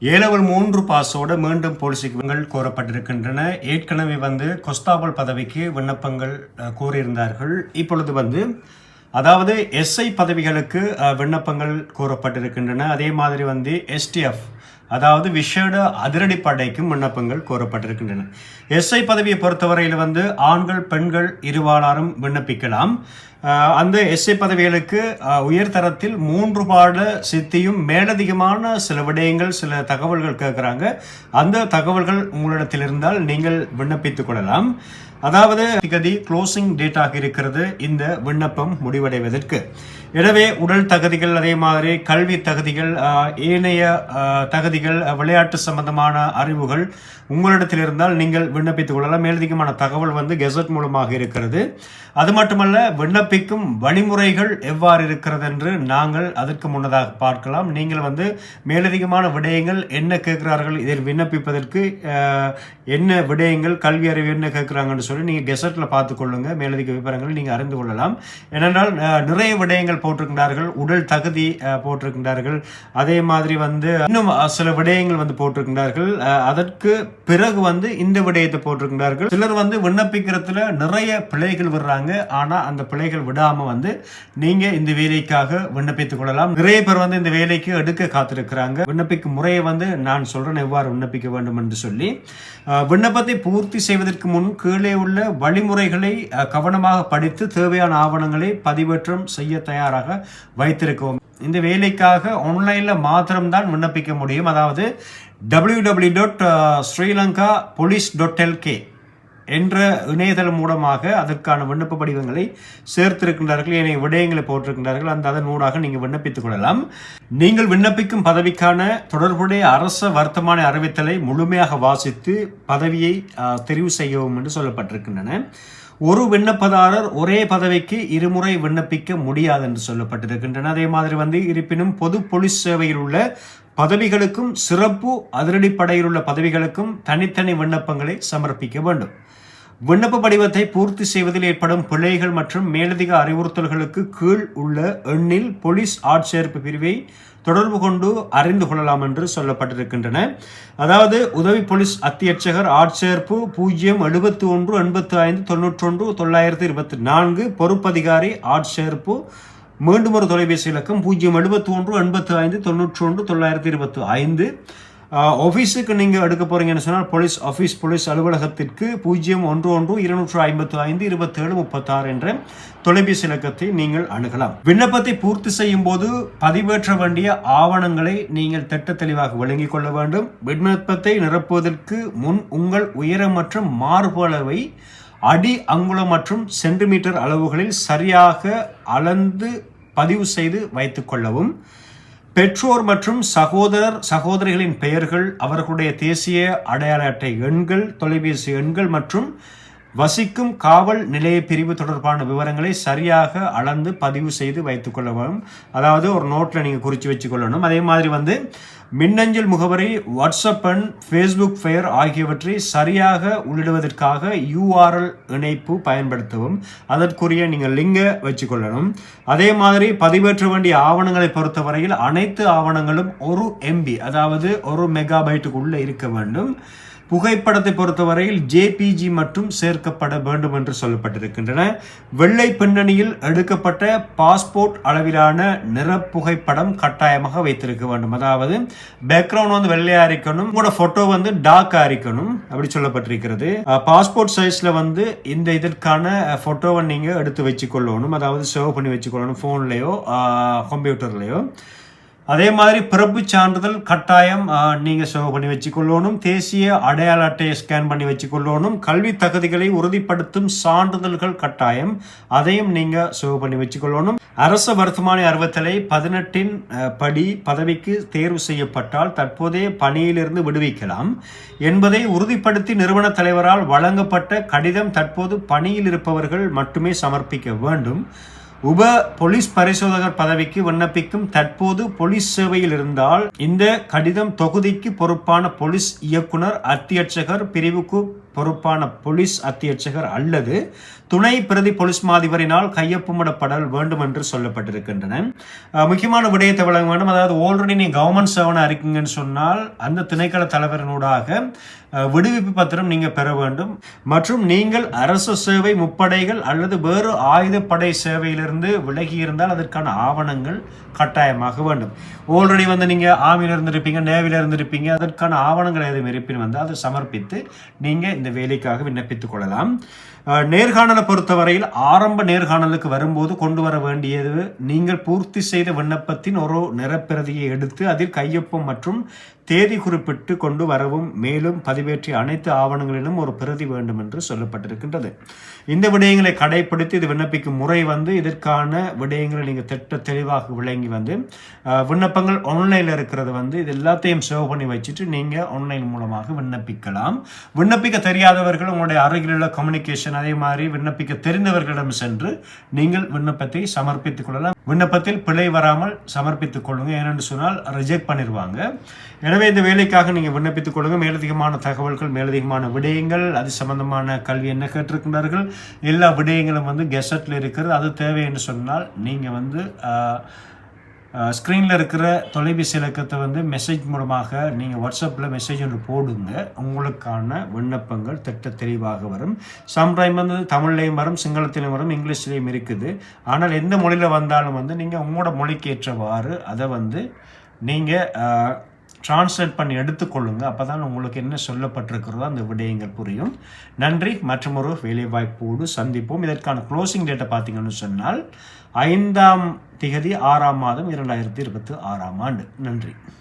A level 3 பாஸோட மீண்டும் போலீஸுக்கு கோரப்பட்டிருக்கின்றன. ஏற்கனவே கொஸ்தாபல் பதவிக்கு விண்ணப்பங்கள் கோரியிருந்தார்கள். இப்பொழுது அதாவது எஸ்ஐ பதவிகளுக்கு விண்ணப்பங்கள் கோரப்பட்டிருக்கின்றன. அதே மாதிரி எஸ்டிஎஃப் அதாவது விஷேட அதிரடிப்படைக்கும் விண்ணப்பங்கள் கோரப்பட்டிருக்கின்றன. எஸ்ஐ பதவியை பொறுத்தவரையில் ஆண்கள் பெண்கள் இருவாளாரும் விண்ணப்பிக்கலாம். அந்த எஸ்ஐ பதவிகளுக்கு உயர்தரத்தில் 3 பாட சித்தியும் மேலதிகமான சில விடயங்கள் சில தகவல்கள் கேட்குறாங்க. அந்த தகவல்கள் உங்களிடத்தில் இருந்தால் நீங்கள் விண்ணப்பித்துக் கொள்ளலாம். அதாவது க்ளோசிங் டேட்டாக இருக்கிறது இந்த விண்ணப்பம் முடிவடைவதற்கு. எனவே உடல் தகுதிகள், அதே மாதிரி கல்வி தகுதிகள், ஏனைய தகுதிகள், விளையாட்டு சம்பந்தமான அறிவுகள் உங்களிடத்தில் இருந்தால் நீங்கள் விண்ணப்பித்துக் கொள்ளலாம். மேலதிகமான தகவல் கெசட் மூலமாக இருக்கிறது. அது மட்டுமல்ல, விண்ணப்பிக்கும் வழிமுறைகள் எவ்வாறு இருக்கிறது என்று நாங்கள் அதற்கு முன்னதாக பார்க்கலாம். நீங்கள் மேலதிகமான விடயங்கள் என்ன கேட்கிறார்கள், இதில் விண்ணப்பிப்பதற்கு என்ன விடயங்கள், கல்வி அறிவு என்ன கேட்கிறாங்கன்னு சொல்லி நீங்கள் கெசட்டில் பார்த்துக்கொள்ளுங்க. மேலதிக விவரங்கள் நீங்கள் அறிந்து கொள்ளலாம். ஏனென்றால் நிறைய விடயங்கள் போட்டிருக்கின்றார்கள். உடல் தகுதி போட்டிருக்கின்றார்கள். அதே மாதிரி இன்னும் சில விடயங்கள் போட்டிருக்கின்றார்கள். அதற்கு பிறகு இந்த விடயத்தை போட்டிருக்கின்றார்கள். சிலர் விண்ணப்பிக்கிறதுல நிறைய பிழைகள் விடுறாங்க. ஆனா அந்த பிழைகள் விடாம நீங்க இந்த வேலைக்காக விண்ணப்பித்துக் கொள்ளலாம். நிறைய பேர் இந்த வேலைக்கு எடுக்க காத்திருக்கிறாங்க. விண்ணப்பிக்கும் முறையை நான் சொல்றேன் எவ்வாறு விண்ணப்பிக்க வேண்டும் என்று சொல்லி. விண்ணப்பத்தை பூர்த்தி செய்வதற்கு முன் கீழே உள்ள வழிமுறைகளை கவனமாக படித்து தேவையான ஆவணங்களை பதிவேற்றம் செய்ய தயாராக வைத்திருக்கவும். இந்த வேலைக்காக ஆன்லைன்ல மாத்திரம்தான் விண்ணப்பிக்க முடியும். அதாவது www.srilankapolice.lk என்ற இணையதளம் மூலமாக அதற்கான விண்ணப்ப படிவங்களை சேர்த்திருக்கின்றார்கள். ஏனைய விடயங்களை போட்டிருக்கின்றார்கள். அதன் ஊடாக நீங்கள் விண்ணப்பித்துக் கொள்ளலாம். நீங்கள் விண்ணப்பிக்கும் பதவிக்கான தொடர்புடைய அரச வர்த்தமான அறிவித்தலை முழுமையாக வாசித்து பதவியை தெரிவு செய்யவும் என்று சொல்லப்பட்டிருக்கின்றன. ஒரு விண்ணப்பதாரர் ஒரே பதவிக்கு இருமுறை விண்ணப்பிக்க முடியாது என்று சொல்லப்பட்டிருக்கின்றன. அதே மாதிரி இருப்பினும் பொது போலீஸ் சேவையில் உள்ள பதவிகளுக்கும் சிறப்பு அதிரடிப்படையில் உள்ள பதவிகளுக்கும் தனித்தனி விண்ணப்பங்களை சமர்ப்பிக்க வேண்டும். விண்ணப்ப படிவத்தை பூர்த்தி செய்வதில் ஏற்படும் பிழைகள் மற்றும் மேலதிக அறிவுறுத்தல்களுக்கு கீழ் உள்ள எண்ணில் போலீஸ் ஆட்சேர்ப்பு பிரிவை தொடர்பு கொண்டு அறிந்து கொள்ளலாம் என்று சொல்லப்பட்டிருக்கின்றன. அதாவது உதவி போலீஸ் அத்தியட்சகர் ஆட்சேர்ப்பு 0718591 பொறுப்பதிகாரி ஆட்சேர்ப்பு மீண்டும் ஒரு தொலைபேசி இலக்கம் 0718591 ஆஃபீஸுக்கு நீங்கள் எடுக்க போறீங்கன்னு சொன்னால் போலீஸ் ஆஃபீஸ் போலீஸ் அலுவலகத்திற்கு 011-255-2736 என்ற தொலைபேசி இலக்கத்தை நீங்கள் அணுகலாம். விண்ணப்பத்தை பூர்த்தி செய்யும் போது பதிவேற்ற வேண்டிய ஆவணங்களை நீங்கள் திட்ட தெளிவாக வழங்கிக் கொள்ள வேண்டும். விண்ணப்பத்தை நிரப்புவதற்கு முன் உங்கள் உயரம் மற்றும் மார்பு அளவை அடி, அங்குலம் மற்றும் சென்டிமீட்டர் அளவுகளில் சரியாக அளந்து பதிவு செய்து வைத்துக் கொள்ளவும். பெற்றோர் மற்றும் சகோதரிகளின் பெயர்கள், அவர்களுடைய தேசிய அடையாள அட்டை எண்கள், தொலைபேசி எண்கள் மற்றும் வசிக்கும் காவல் நிலைய பிரிவு தொடர்பான விவரங்களை சரியாக அளந்து பதிவு செய்து வைத்துக் கொள்ளவும். அதாவது ஒரு நோட்டில் நீங்கள் குறித்து வச்சுக்கொள்ளணும். அதே மாதிரி மின்னஞ்சல் முகவரி, வாட்ஸ்அப் எண், ஃபேஸ்புக் பெயர் ஆகியவற்றை சரியாக உள்ளிடுவதற்காக URL இணைப்பு பயன்படுத்தவும். அதற்குரிய நீங்கள் லிங்கை வச்சுக்கொள்ளணும். அதே மாதிரி பதிவேற்ற வேண்டிய ஆவணங்களை பொறுத்தவரையில் அனைத்து ஆவணங்களும் 1 MB அதாவது 1 மெகாபைட்டுக்கு உள்ள இருக்க வேண்டும். புகைப்படத்தை பொறுத்தவரையில் JPG மட்டும் சேர்க்கப்பட வேண்டும் என்று சொல்லப்பட்டிருக்கின்றன. வெள்ளை பின்னணியில் எடுக்கப்பட்ட பாஸ்போர்ட் அளவிலான நிற புகைப்படம் கட்டாயமாக வைத்திருக்க வேண்டும். அதாவது பேக்ரவுண்ட் வெள்ளையா இருக்கணும், உங்களோட போட்டோ டார்க்கா இருக்கணும் அப்படி சொல்லப்பட்டிருக்கிறது. பாஸ்போர்ட் சைஸ்ல இந்த இதற்கான போட்டோவை நீங்க எடுத்து வச்சுக்கொள்ளணும். அதாவது சேவ் பண்ணி வச்சுக்கொள்ளணும் போன்லயோ கம்ப்யூட்டர்லயோ. அதே மாதிரி பிறப்பு சான்றிதழ் கட்டாயம் நீங்க சேவ் பண்ணி வச்சுக்கொள்ளணும். தேசிய அடையாள அட்டையை ஸ்கேன் பண்ணி வச்சுக்கொள்ளணும். கல்வி தகுதிகளை உறுதிப்படுத்தும் சான்றிதழ்கள் கட்டாயம், அதையும் நீங்க சேவ் பண்ணி வச்சுக்கொள்ளணும். அரச வர்த்தமான அறிவித்தலை 18 படி பதவிக்கு தேர்வு செய்யப்பட்டால் தற்போதைய பணியிலிருந்து விடுவிக்கலாம் என்பதை உறுதிப்படுத்தி நிறுவன தலைவரால் வழங்கப்பட்ட கடிதம் தற்போது பணியில் இருப்பவர்கள் மட்டுமே சமர்ப்பிக்க வேண்டும். உப போலீஸ் பரிசோதகர் பதவிக்கு விண்ணப்பிக்கும் தற்போது போலீஸ் சேவையில் இருந்தால் இந்த கடிதம் தொகுதிக்கு பொறுப்பான போலீஸ் இயக்குனர் அத்தியட்சகர் பிரிவுக்கு பொறுப்பான போலீஸ் அத்தியட்சகர் அல்லது துணை பிரதி போலீஸ் மாதிபரினால் கையொப்பமிடப்படல் வேண்டும் என்று சொல்லப்பட்டிருக்கின்றன. முக்கியமான விடயத்தை வழங்க வேண்டும். அதாவது ஆல்ரெடி நீ கவர்மெண்ட் சேவனை அறிக்கீங்கன்னு சொன்னால் அந்த திணைக்கள தலைவரினூடாக விடுவிப்பு பத்திரம் நீங்க பெற வேண்டும். மற்றும் நீங்கள் அரசு சேவை முப்படைகள் அல்லது வேறு ஆயுதப்படை சேவையிலிருந்து விலகி இருந்தால் அதற்கான ஆவணங்கள் கட்டாயமாக வேண்டும். ஆல்ரெடி நீங்க ஆர்மியில இருந்திருப்பீங்க, நேவில இருந்திருப்பீங்க, அதற்கான ஆவணங்கள் எதுவும் இருப்பின் அதை சமர்ப்பித்து நீங்க இந்த வேலைக்காக விண்ணப்பித்துக் கொள்ளலாம். நேர்காணலை பொறுத்தவரையில் ஆரம்ப நேர்காணலுக்கு வரும்போது கொண்டு வர வேண்டியது நீங்கள் பூர்த்தி செய்த விண்ணப்பத்தின் ஒரு நிறப்பிரதியை எடுத்து அதில் கையொப்பம் மற்றும் தேதி குறிப்பிட்டு கொண்டு வரவும், மேலும் பதிவேற்றிய அனைத்து ஆவணங்களிலும் ஒரு பிரதி வேண்டும் என்று சொல்லப்பட்டிருக்கின்றது. இந்த விடயங்களை கடைபிடித்து இது விண்ணப்பிக்கும் முறை இதற்கான விடயங்களை நீங்கள் திட்ட தெளிவாக விளங்கி விண்ணப்பங்கள் ஆன்லைனில் இருக்கிறது இது எல்லாத்தையும் சேவ் பண்ணி வச்சுட்டு நீங்கள் ஆன்லைன் மூலமாக விண்ணப்பிக்கலாம். விண்ணப்பிக்க தெரியாதவர்கள் உங்களுடைய அருகில் உள்ள கம்யூனிகேஷன், அதே மாதிரி விண்ணப்பிக்க தெரிந்தவர்களிடம் சென்று நீங்கள் விண்ணப்பத்தை சமர்ப்பித்துக் கொள்ளலாம். விண்ணப்பத்தில் பிழை வராமல் சமர்ப்பித்துக் கொள்ளுங்க, ஏனென்று சொன்னால் ரிஜெக்ட் பண்ணிடுவாங்க. எனவே இந்த வேலைக்காக நீங்கள் விண்ணப்பித்துக் கொள்ளுங்க. மேலதிகமான தகவல்கள், மேலதிகமான விடயங்கள், அது சம்பந்தமான கல்வி என்ன கேட்டிருக்கின்றார்கள், எல்லா விடயங்களும் கெசட்டில் இருக்கிறது. அது தேவை என்று சொன்னால் நீங்கள் ஸ்க்ரீனில் இருக்கிற தொலைபேசி இலக்கத்தை மெசேஜ் மூலமாக நீங்கள் வாட்ஸ்அப்பில் மெசேஜ் ஒன்று போடுங்க. உங்களுக்கான விண்ணப்பங்கள் திட்ட தெளிவாக வரும். சம்டைம் தமிழ்லையும் வரும், சிங்களத்திலையும் வரும், இங்கிலீஷ்லேயும் இருக்குது. ஆனால் எந்த மொழியில் வந்தாலும் நீங்கள் உங்களோட மொழிக்கு ஏற்றவாறு அதை நீங்கள் டிரான்ஸ்லேட் பண்ணி எடுத்துக்கொள்ளுங்க. அப்போ தான் உங்களுக்கு என்ன சொல்லப்பட்டிருக்கிறதோ அந்த விடயங்கள் புரியும். நன்றி. மற்றும் ஒரு வேலைவாய்ப்போடு சந்திப்போம். இதற்கான க்ளோசிங் டேட்டை பார்த்தீங்கன்னு சொன்னால் 5 6 2026 நன்றி.